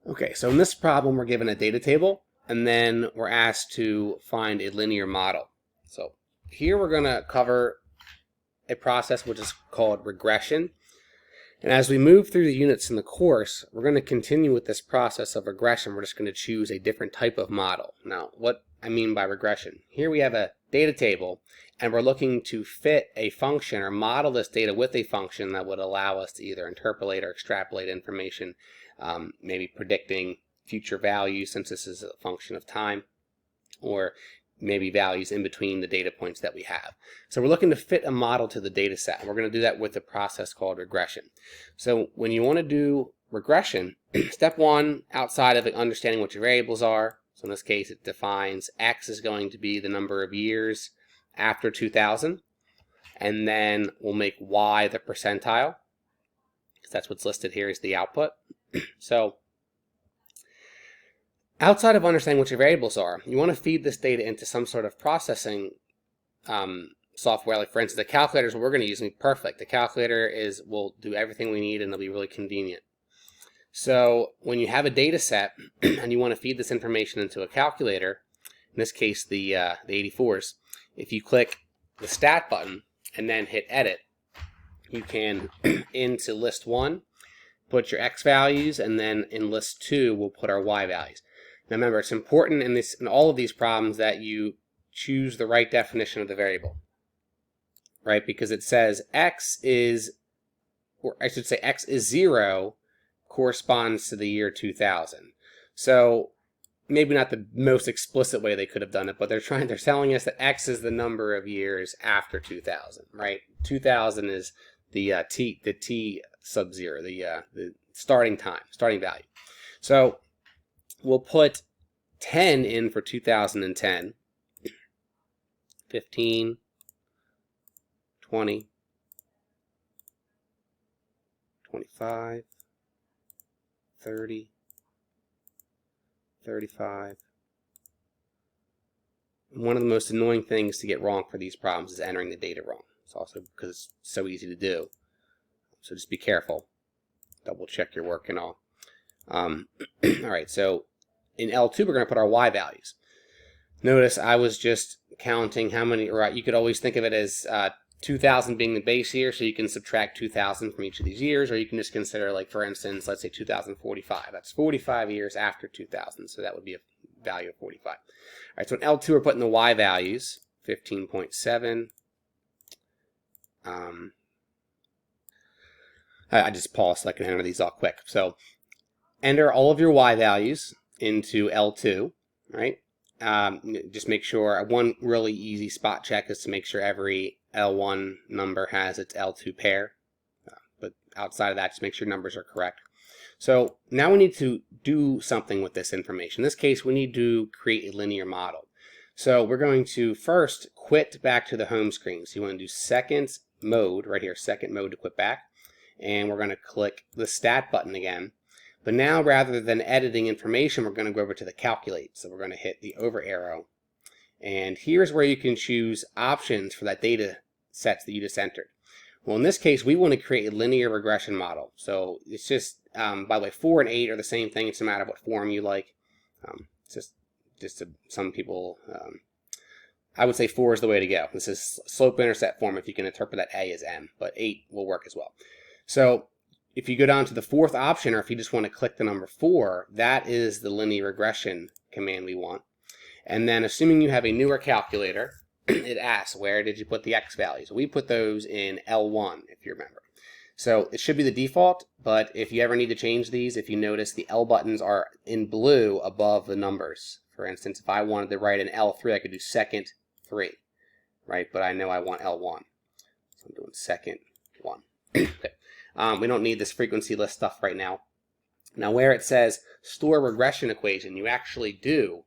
Okay, so in this problem, we're given a data table, and then we're asked to find a linear model. So here we're going to cover a process which is called regression. And as we move through the units in the course, we're going to continue with this process of regression. We're just going to choose a different type of model. Now, what I mean by regression, here we have a data table, and we're looking to fit a function or model this data with a function that would allow us to either interpolate or extrapolate information, maybe predicting future values since this is a function of time, or maybe values in between the data points that we have. So we're looking to fit a model to the data set, and we're going to do that with a process called regression. So when you want to do regression, step one, outside of understanding what your variables are, so in this case it defines x is going to be the number of years after 2000, and then we'll make y the percentile, because that's what's listed here as the output. So outside of understanding what your variables are, you want to feed this data into some sort of processing software. Like for instance, the calculator is what we're going to use. Perfect. The calculator will do everything we need, and it'll be really convenient. So when you have a data set and you want to feed this information into a calculator, in this case the 84s, if you click the stat button and then hit edit, you can into list 1 put your x values, and then in list 2 we'll put our y values. Now remember, it's important in all of these problems that you choose the right definition of the variable, right? Because it says x is, or I should say x is 0 corresponds to the year 2000. So maybe not the most explicit way they could have done it, but they're telling us that x is the number of years after 2000, right? 2000 is the t sub 0, the starting value. So we'll put 10 in for 2010, 15, 20, 25, 30, 35. One of the most annoying things to get wrong for these problems is entering the data wrong. It's also because it's so easy to do. So just be careful. Double check your work and all. All right, so in L2 we're going to put our y values. Notice I was just counting how many, or you could always think of it as 2000 being the base year, so you can subtract 2000 from each of these years, or you can just consider, like for instance, let's say 2045. That's 45 years after 2000, so that would be a value of 45. All right, so in L2 we're putting the y values, 15.7. I just paused so I can enter these all quick. So enter all of your y values into L2, right? Just make sure, one really easy spot check is to make sure every L1 number has its L2 pair. But outside of that, just make sure numbers are correct. So now we need to do something with this information. In this case, we need to create a linear model. So we're going to first quit back to the home screen. So you want to do second mode, right here, second mode to quit back. And we're going to click the stat button again. But now, rather than editing information, we're going to go over to the calculate. So we're going to hit the over arrow. And here's where you can choose options for that data sets that you just entered. Well, in this case, we want to create a linear regression model. So it's just, by the way, 4 and 8 are the same thing. It's a matter of what form you like. It's just some people, I would say 4 is the way to go. This is slope-intercept form if you can interpret that A as M, but 8 will work as well. So if you go down to the 4th option, or if you just want to click the number 4, that is the linear regression command we want. And then assuming you have a newer calculator, it asks, where did you put the x values? We put those in L1, if you remember. So it should be the default, but if you ever need to change these, if you notice the L buttons are in blue above the numbers. For instance, if I wanted to write an L3, I could do second 3, right? But I know I want L1. So I'm doing second 1. Okay. We don't need this frequency list stuff right now. Now where it says store regression equation, you actually do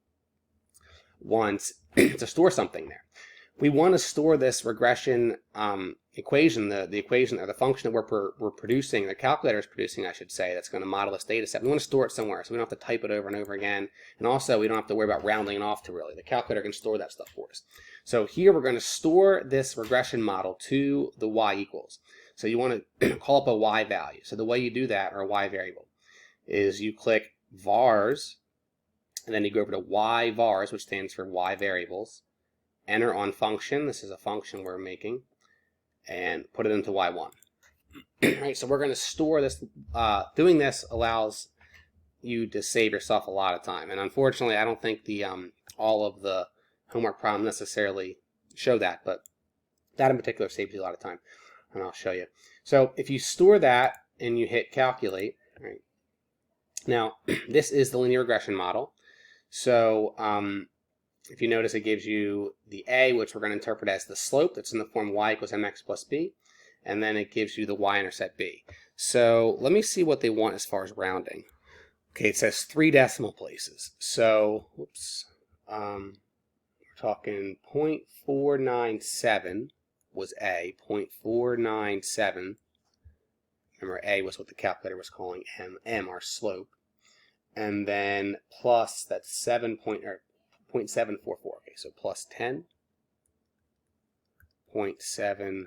want to store something there. We want to store this regression equation, the equation or the function that we're producing, the calculator is producing, I should say, that's going to model this data set. We want to store it somewhere so we don't have to type it over and over again. And also we don't have to worry about rounding it off too early. The calculator can store that stuff for us. So here we're going to store this regression model to the y equals. So you want to call up a y value. So the way you do that, or a y variable, is you click vars, and then you go over to y vars, which stands for y variables, enter on function, this is a function we're making, and put it into y1. Right, so we're going to store this. Doing this allows you to save yourself a lot of time, and unfortunately I don't think the all of the homework problems necessarily show that, but that in particular saves you a lot of time, and I'll show you. So if you store that and you hit calculate, right, now this is the linear regression model. So if you notice, it gives you the a, which we're going to interpret as the slope that's in the form y equals mx plus b, and then it gives you the y-intercept b. So let me see what they want as far as rounding. Okay, it says 3 decimal places. So, whoops, we're talking 0.497 was a, 0.497. Remember, a was what the calculator was calling m, our slope. And then plus, that's 0.744. Okay, so plus 10.744.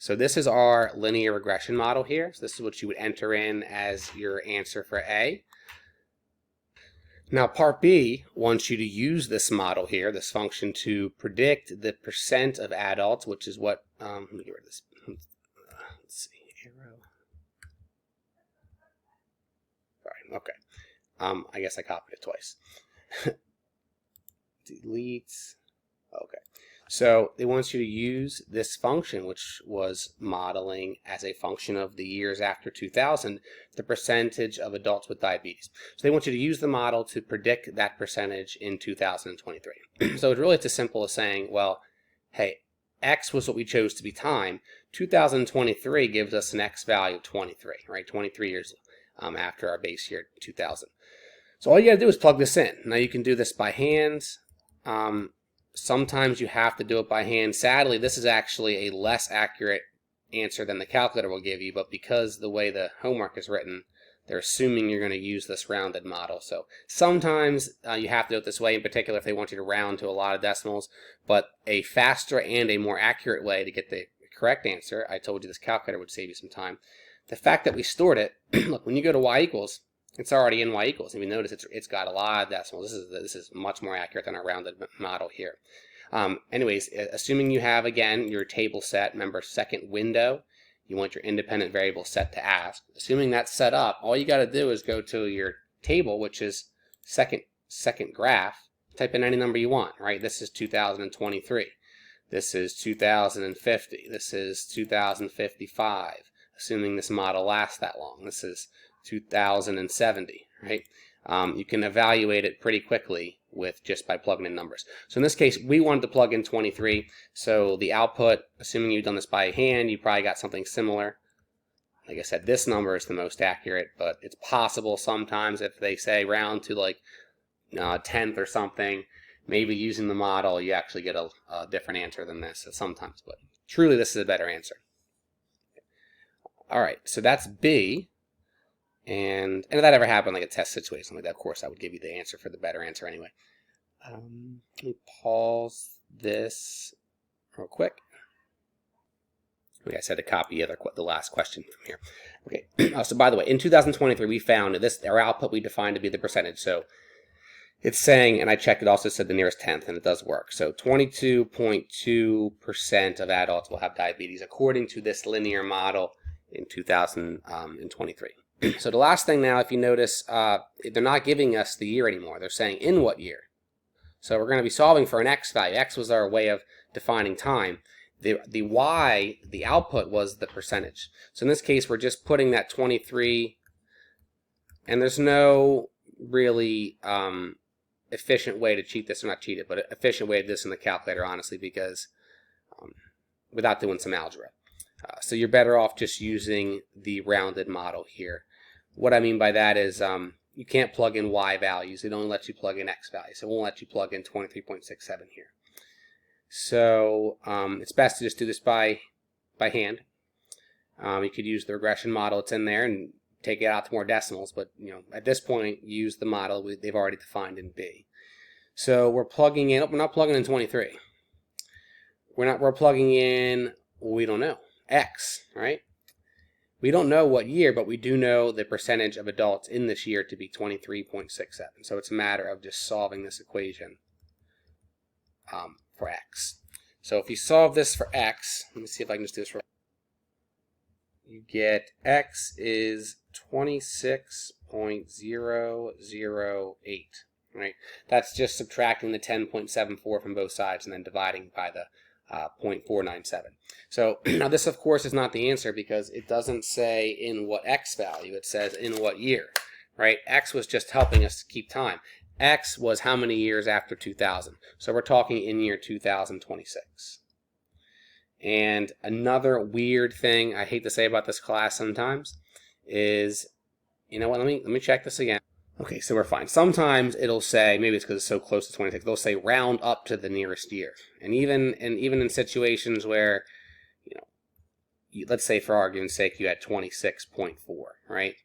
So this is our linear regression model here. So this is what you would enter in as your answer for A. Now part B wants you to use this model here, this function, to predict the percent of adults, which is what, let me get rid of this. Let's see, arrow. Sorry, okay. I guess I copied it twice. Delete. Okay. So it wants you to use this function, which was modeling as a function of the years after 2000, the percentage of adults with diabetes. So they want you to use the model to predict that percentage in 2023. So it's really as simple as saying, well, hey, X was what we chose to be time. 2023 gives us an X value of 23, right? 23 years after our base year 2000. So all you got to do is plug this in. Now you can do this by hand. Sometimes you have to do it by hand. Sadly, this is actually a less accurate answer than the calculator will give you, but because the way the homework is written, they're assuming you're going to use this rounded model. So sometimes you have to do it this way, in particular if they want you to round to a lot of decimals, but a faster and a more accurate way to get the correct answer, I told you this calculator would save you some time. The fact that we stored it, look, when you go to y equals, it's already in y equals. If you notice, it's got a lot of decimals. This is much more accurate than our rounded model here. Anyways, assuming you have, again, your table set, remember, second window, you want your independent variable set to ask. Assuming that's set up, all you got to do is go to your table, which is second graph, type in any number you want, right? This is 2023. This is 2050. This is 2055, assuming this model lasts that long. This is 2070, right? You can evaluate it pretty quickly with just by plugging in numbers. So in this case, we wanted to plug in 23. So the output, assuming you've done this by hand, you probably got something similar. Like I said, this number is the most accurate, but it's possible sometimes if they say round to like 10th or something, maybe using the model, you actually get a different answer than this sometimes. But truly, this is a better answer. All right, so that's B. And if that ever happened, like a test situation like that, of course, I would give you the answer for the better answer anyway. Let me pause this real quick. Okay, I said to copy the last question from here. Okay, so by the way, in 2023, we found this, our output we defined to be the percentage. So it's saying, and I checked, it also said the nearest 10th, and it does work. So 22.2% of adults will have diabetes, according to this linear model in 2023. So the last thing now, if you notice, they're not giving us the year anymore. They're saying in what year. So we're going to be solving for an X value. X was our way of defining time. The Y, the output, was the percentage. So in this case, we're just putting that 23, and there's no really efficient way to cheat this, or not cheat it, but efficient way to do this in the calculator, honestly, because without doing some algebra. So you're better off just using the rounded model here. What I mean by that is you can't plug in Y values. It only lets you plug in X values. So it won't let you plug in 23.67 here. So it's best to just do this by hand. You could use the regression model that's in there and take it out to more decimals, but at this point, use the model they've already defined in B. So we're plugging in. We're not plugging in 23. We're plugging in. We don't know. X, right? We don't know what year, but we do know the percentage of adults in this year to be 23.67. So it's a matter of just solving this equation for x. So if you solve this for x, let me see if I can just do this. You get x is 26.008. Right? That's just subtracting the 10.74 from both sides and then dividing by the 0.497. So now this, of course, is not the answer because it doesn't say in what x value. It says in what year. Right? X was just helping us keep time. X was how many years after 2000. So we're talking in year 2026. And another weird thing I hate to say about this class sometimes is, you know what, let me check this again. Okay, so we're fine. Sometimes it'll say, maybe it's because it's so close to 26, they'll say round up to the nearest year. And even in situations where, you know, let's say for argument's sake you had 26.4, right?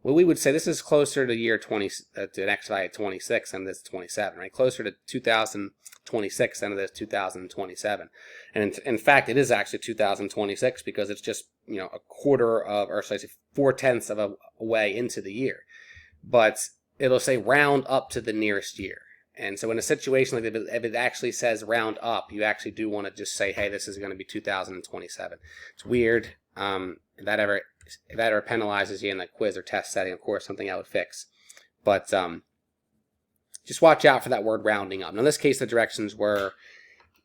Well, we would say this is closer to year 20 to an x value of 26 than this 27, right? Closer to 2026 than it is 2027. And in fact, it is actually 2026 because it's just, you know, a quarter of, or should I say 4/10 of a way into the year. But it'll say round up to the nearest year. And so in a situation like that, if it actually says round up, you actually do want to just say, hey, this is going to be 2027. It's weird. If that ever penalizes you in a quiz or test setting, of course, something I would fix. But just watch out for that word rounding up. Now, in this case, the directions were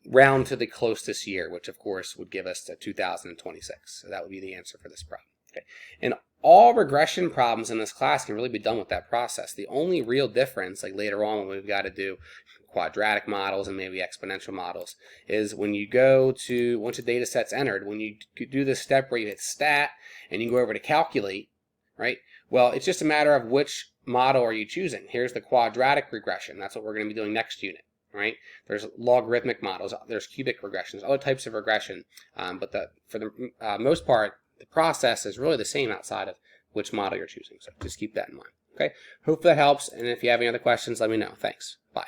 round to the closest year, which, of course, would give us the 2026. So that would be the answer for this problem. Okay. And all regression problems in this class can really be done with that process. The only real difference, like later on when we've got to do quadratic models and maybe exponential models, is when you go to, once a data set's entered, when you do this step where you hit stat and you go over to calculate, right? Well, it's just a matter of which model are you choosing. Here's the quadratic regression. That's what we're going to be doing next unit, right? There's logarithmic models, there's cubic regressions, other types of regression, but for the most part, the process is really the same outside of which model you're choosing. So just keep that in mind. Okay. Hope that helps. And if you have any other questions, let me know. Thanks. Bye.